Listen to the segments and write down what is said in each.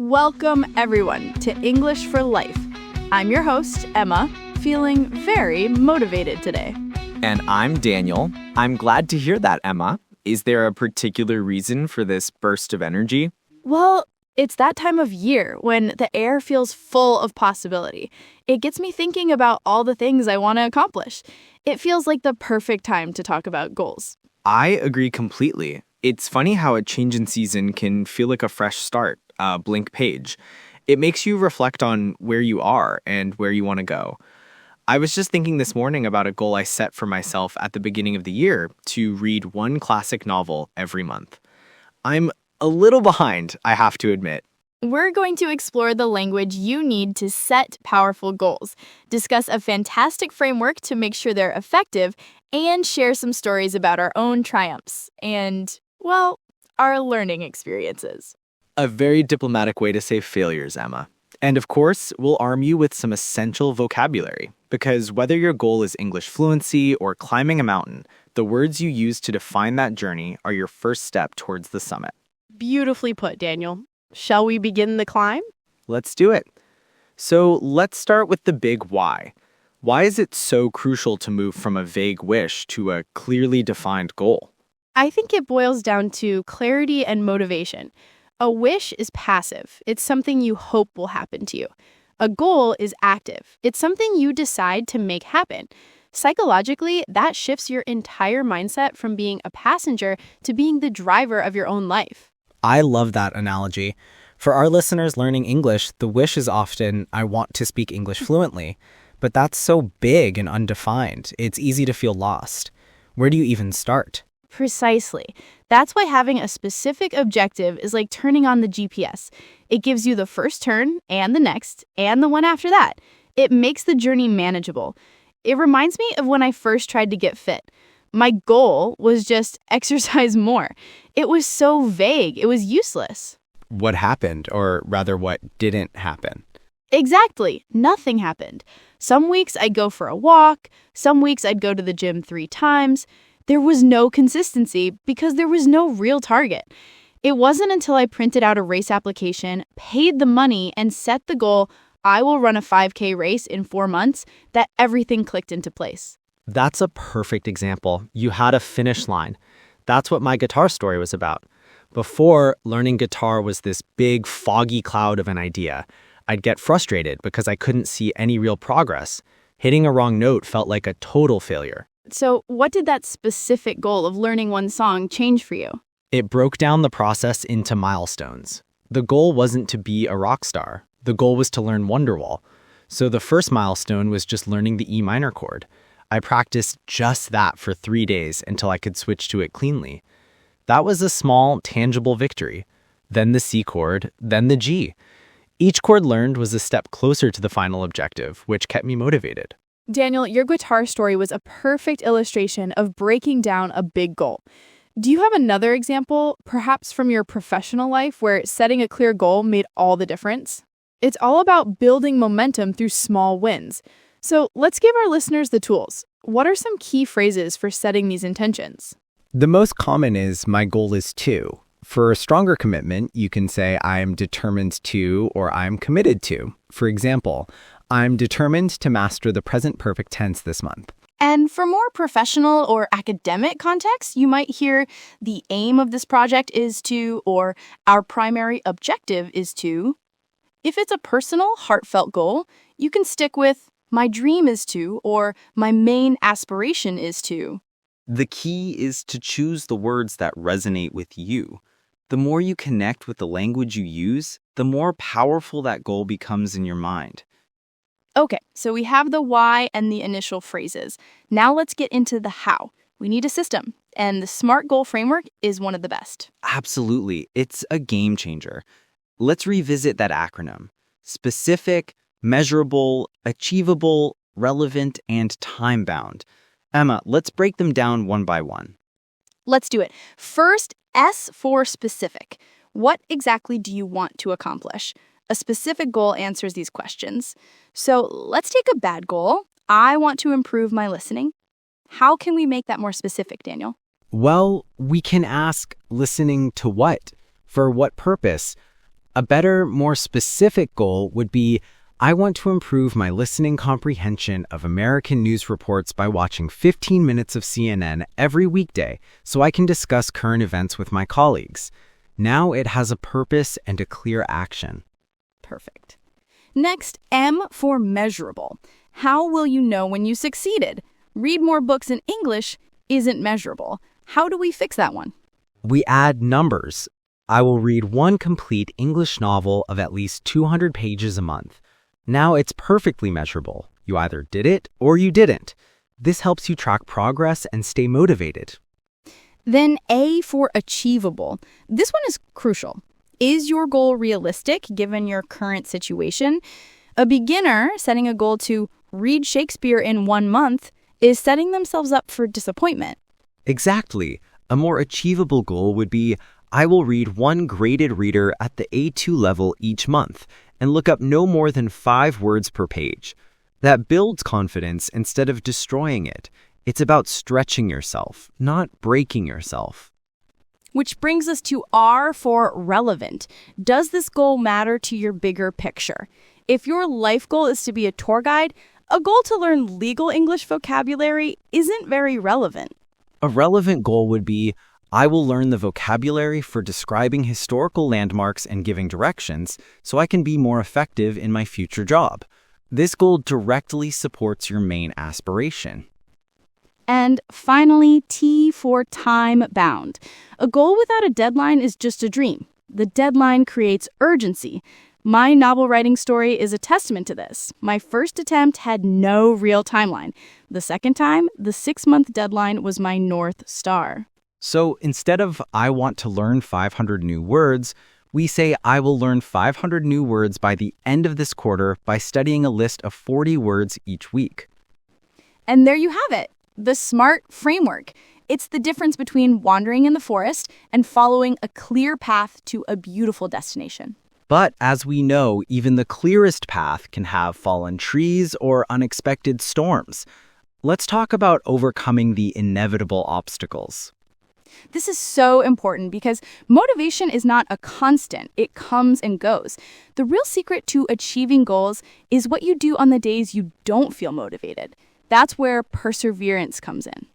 Welcome, everyone, to English for Life. I'm your host, Emma, feeling very motivated today. And I'm Daniel. I'm glad to hear that, Emma. Is there a particular reason for this burst of energy? Well, it's that time of year when the air feels full of possibility. It gets me thinking about all the things I want to accomplish. It feels like the perfect time to talk about goals. I agree completely. It's funny how a change in season can feel like a fresh start, a blank page. It makes you reflect on where you are and where you want to go. I was just thinking this morning about a goal I set for myself at the beginning of the year to read one classic novel every month. I'm a little behind, I have to admit. We're going to explore the language you need to set powerful goals, discuss a fantastic framework to make sure they're effective, and share some stories about our own triumphs and, well, our learning experiences. A very diplomatic way to say failures, Emma. And of course, we'll arm you with some essential vocabulary, because whether your goal is English fluency or climbing a mountain, the words you use to define that journey are your first step towards the summit. Beautifully put, Daniel. Shall we begin the climb? Let's do it. So let's start with the big why. Why is it so crucial to move from a vague wish to a clearly defined goal? I think it boils down to clarity and motivation. A wish is passive. It's something you hope will happen to you. A goal is active. It's something you decide to make happen. Psychologically, that shifts your entire mindset from being a passenger to being the driver of your own life. I love that analogy. For our listeners learning English, the wish is often, I want to speak English fluently. But that's so big and undefined. It's easy to feel lost. Where do you even start? Precisely. That's why having a specific objective is like turning on the GPS. It gives you the first turn and the next and the one after that. It makes the journey manageable. It reminds me of when I first tried to get fit. My goal was just exercise more. It was so vague. It was useless. What happened, or rather what didn't happen? Exactly. Nothing happened. Some weeks I'd go for a walk. Some weeks I'd go to the gym 3 times. There was no consistency because there was no real target. It wasn't until I printed out a race application, paid the money, and set the goal, I will run a 5K race in 4 months, that everything clicked into place. That's a perfect example. You had a finish line. That's what my guitar story was about. Before, learning guitar was this big, foggy cloud of an idea. I'd get frustrated because I couldn't see any real progress. Hitting a wrong note felt like a total failure. So what did that specific goal of learning one song change for you? It broke down the process into milestones. The goal wasn't to be a rock star. The goal was to learn Wonderwall. So the first milestone was just learning the E minor chord. I practiced just that for 3 days until I could switch to it cleanly. That was a small, tangible victory. Then the C chord, then the G. Each chord learned was a step closer to the final objective, which kept me motivated. Daniel, your guitar story was a perfect illustration of breaking down a big goal. Do you have another example, perhaps from your professional life, where setting a clear goal made all the difference? It's all about building momentum through small wins. So let's give our listeners the tools. What are some key phrases for setting these intentions? The most common is, my goal is to. For a stronger commitment, you can say, I am determined to, or I am committed to. For example, I'm determined to master the present perfect tense this month. And for more professional or academic context, you might hear the aim of this project is to, or our primary objective is to. If it's a personal, heartfelt goal, you can stick with my dream is to, or my main aspiration is to. The key is to choose the words that resonate with you. The more you connect with the language you use, the more powerful that goal becomes in your mind. Okay, so we have the why and the initial phrases. Now let's get into the how. We need a system, and the SMART goal framework is one of the best. Absolutely. It's a game changer. Let's revisit that acronym. Specific, measurable, achievable, relevant, and time-bound. Emma, let's break them down one by one. Let's do it. First, S for specific. What exactly do you want to accomplish? A specific goal answers these questions. So let's take a bad goal. I want to improve my listening. How can we make that more specific, Daniel? Well, we can ask, listening to what? For what purpose? A better, more specific goal would be, I want to improve my listening comprehension of American news reports by watching 15 minutes of CNN every weekday so I can discuss current events with my colleagues. Now it has a purpose and a clear action. Perfect. Next, M for measurable. How will you know when you succeeded? Read more books in English isn't measurable. How do we fix that one? We add numbers. I will read one complete English novel of at least 200 pages a month. Now it's perfectly measurable. You either did it or you didn't. This helps you track progress and stay motivated. Then A for achievable. This one is crucial. Is your goal realistic given your current situation? A beginner setting a goal to read Shakespeare in 1 month is setting themselves up for disappointment. Exactly. A more achievable goal would be, I will read one graded reader at the A2 level each month and look up no more than 5 words per page. That builds confidence instead of destroying it. It's about stretching yourself, not breaking yourself. Which brings us to R for relevant. Does this goal matter to your bigger picture? If your life goal is to be a tour guide, a goal to learn legal English vocabulary isn't very relevant. A relevant goal would be, I will learn the vocabulary for describing historical landmarks and giving directions so I can be more effective in my future job. This goal directly supports your main aspiration. And finally, T for time bound. A goal without a deadline is just a dream. The deadline creates urgency. My novel writing story is a testament to this. My first attempt had no real timeline. The second time, the 6-month deadline was my North Star. So instead of I want to learn 500 new words, we say I will learn 500 new words by the end of this quarter by studying a list of 40 words each week. And there you have it, the SMART framework. It's the difference between wandering in the forest and following a clear path to a beautiful destination. But as we know, even the clearest path can have fallen trees or unexpected storms. Let's talk about overcoming the inevitable obstacles. This is so important because motivation is not a constant. It comes and goes. The real secret to achieving goals is what you do on the days you don't feel motivated. That's where perseverance comes in.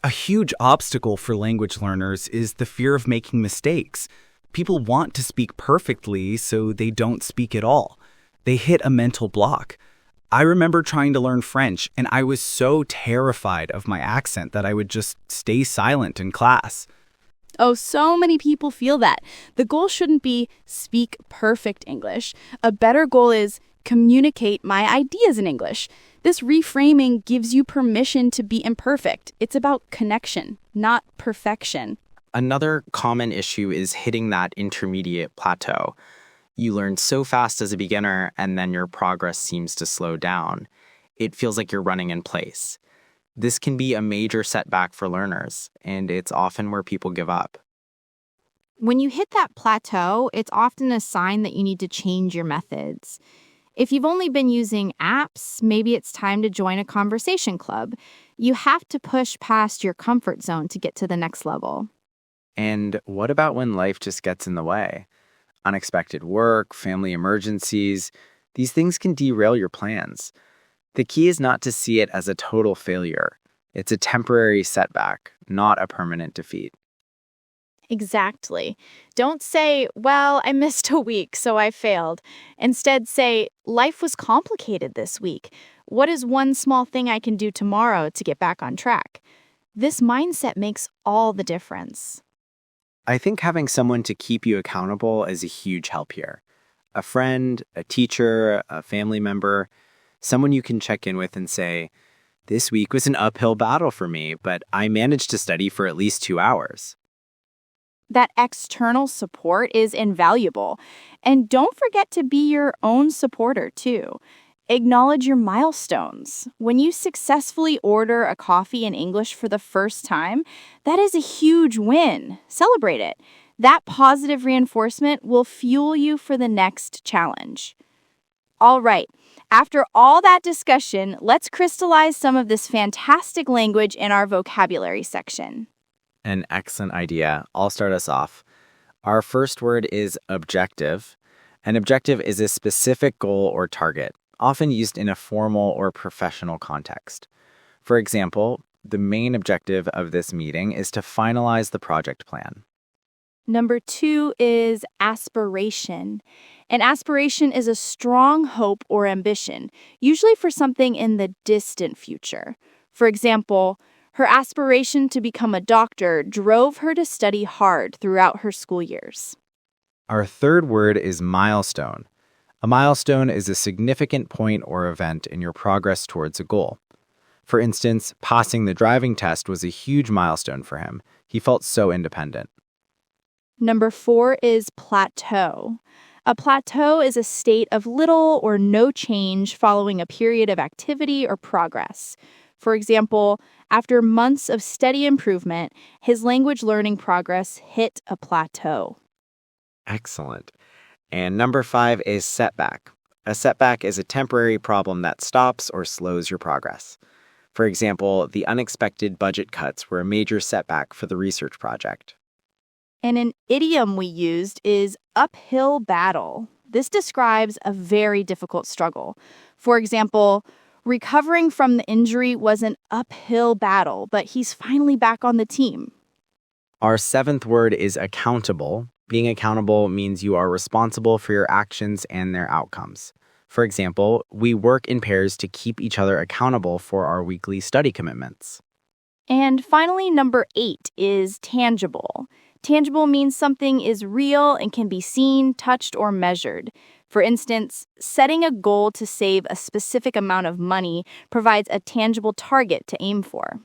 A huge obstacle for language learners is the fear of making mistakes. People want to speak perfectly, so they don't speak at all. They hit a mental block. I remember trying to learn French, and I was so terrified of my accent that I would just stay silent in class. Oh, so many people feel that. The goal shouldn't be speak perfect English. A better goal is communicate my ideas in English. This reframing gives you permission to be imperfect. It's about connection, not perfection. Another common issue is hitting that intermediate plateau. You learn so fast as a beginner, and then your progress seems to slow down. It feels like you're running in place. This can be a major setback for learners, and it's often where people give up. When you hit that plateau, it's often a sign that you need to change your methods. If you've only been using apps, maybe it's time to join a conversation club. You have to push past your comfort zone to get to the next level. And what about when life just gets in the way? Unexpected work, family emergencies, these things can derail your plans. The key is not to see it as a total failure. It's a temporary setback, not a permanent defeat. Exactly. Don't say, well, I missed a week, so I failed. Instead, say, life was complicated this week. What is one small thing I can do tomorrow to get back on track? This mindset makes all the difference. I think having someone to keep you accountable is a huge help here. A friend, a teacher, a family member, someone you can check in with and say, this week was an uphill battle for me, but I managed to study for at least 2 hours. That external support is invaluable. And don't forget to be your own supporter, too. Acknowledge your milestones. When you successfully order a coffee in English for the first time, that is a huge win. Celebrate it. That positive reinforcement will fuel you for the next challenge. All right, after all that discussion, let's crystallize some of this fantastic language in our vocabulary section. An excellent idea. I'll start us off. Our first word is objective. An objective is a specific goal or target, often used in a formal or professional context. For example, the main objective of this meeting is to finalize the project plan. Number 2 is aspiration. An aspiration is a strong hope or ambition, usually for something in the distant future. For example, her aspiration to become a doctor drove her to study hard throughout her school years. Our third word is milestone. A milestone is a significant point or event in your progress towards a goal. For instance, passing the driving test was a huge milestone for him. He felt so independent. Number 4 is plateau. A plateau is a state of little or no change following a period of activity or progress. For example, after months of steady improvement, his language learning progress hit a plateau. Excellent. And number 5 is setback. A setback is a temporary problem that stops or slows your progress. For example, the unexpected budget cuts were a major setback for the research project. And an idiom we used is uphill battle. This describes a very difficult struggle. For example, recovering from the injury was an uphill battle, but he's finally back on the team. Our 7th word is accountable. Being accountable means you are responsible for your actions and their outcomes. For example, we work in pairs to keep each other accountable for our weekly study commitments. And finally, number 8 is tangible. Tangible means something is real and can be seen, touched, or measured. For instance, setting a goal to save a specific amount of money provides a tangible target to aim for.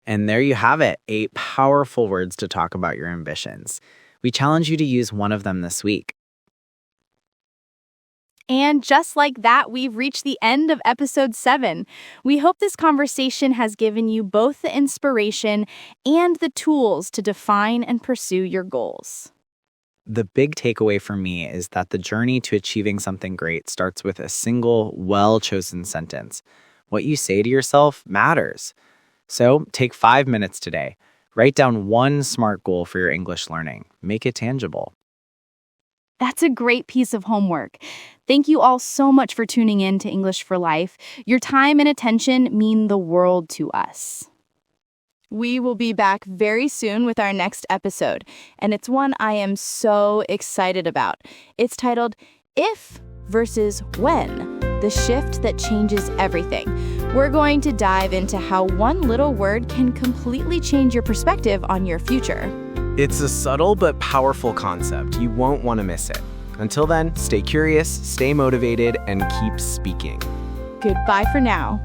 And there you have it, 8 powerful words to talk about your ambitions. We challenge you to use one of them this week. And just like that, we've reached the end of episode 7. We hope this conversation has given you both the inspiration and the tools to define and pursue your goals. The big takeaway for me is that the journey to achieving something great starts with a single, well-chosen sentence. What you say to yourself matters. So take 5 minutes today. Write down one SMART goal for your English learning. Make it tangible. That's a great piece of homework. Thank you all so much for tuning in to English for Life. Your time and attention mean the world to us. We will be back very soon with our next episode, and it's one I am so excited about. It's titled If versus When, the shift that changes everything. We're going to dive into how one little word can completely change your perspective on your future. It's a subtle but powerful concept. You won't want to miss it. Until then, stay curious, stay motivated, and keep speaking. Goodbye for now.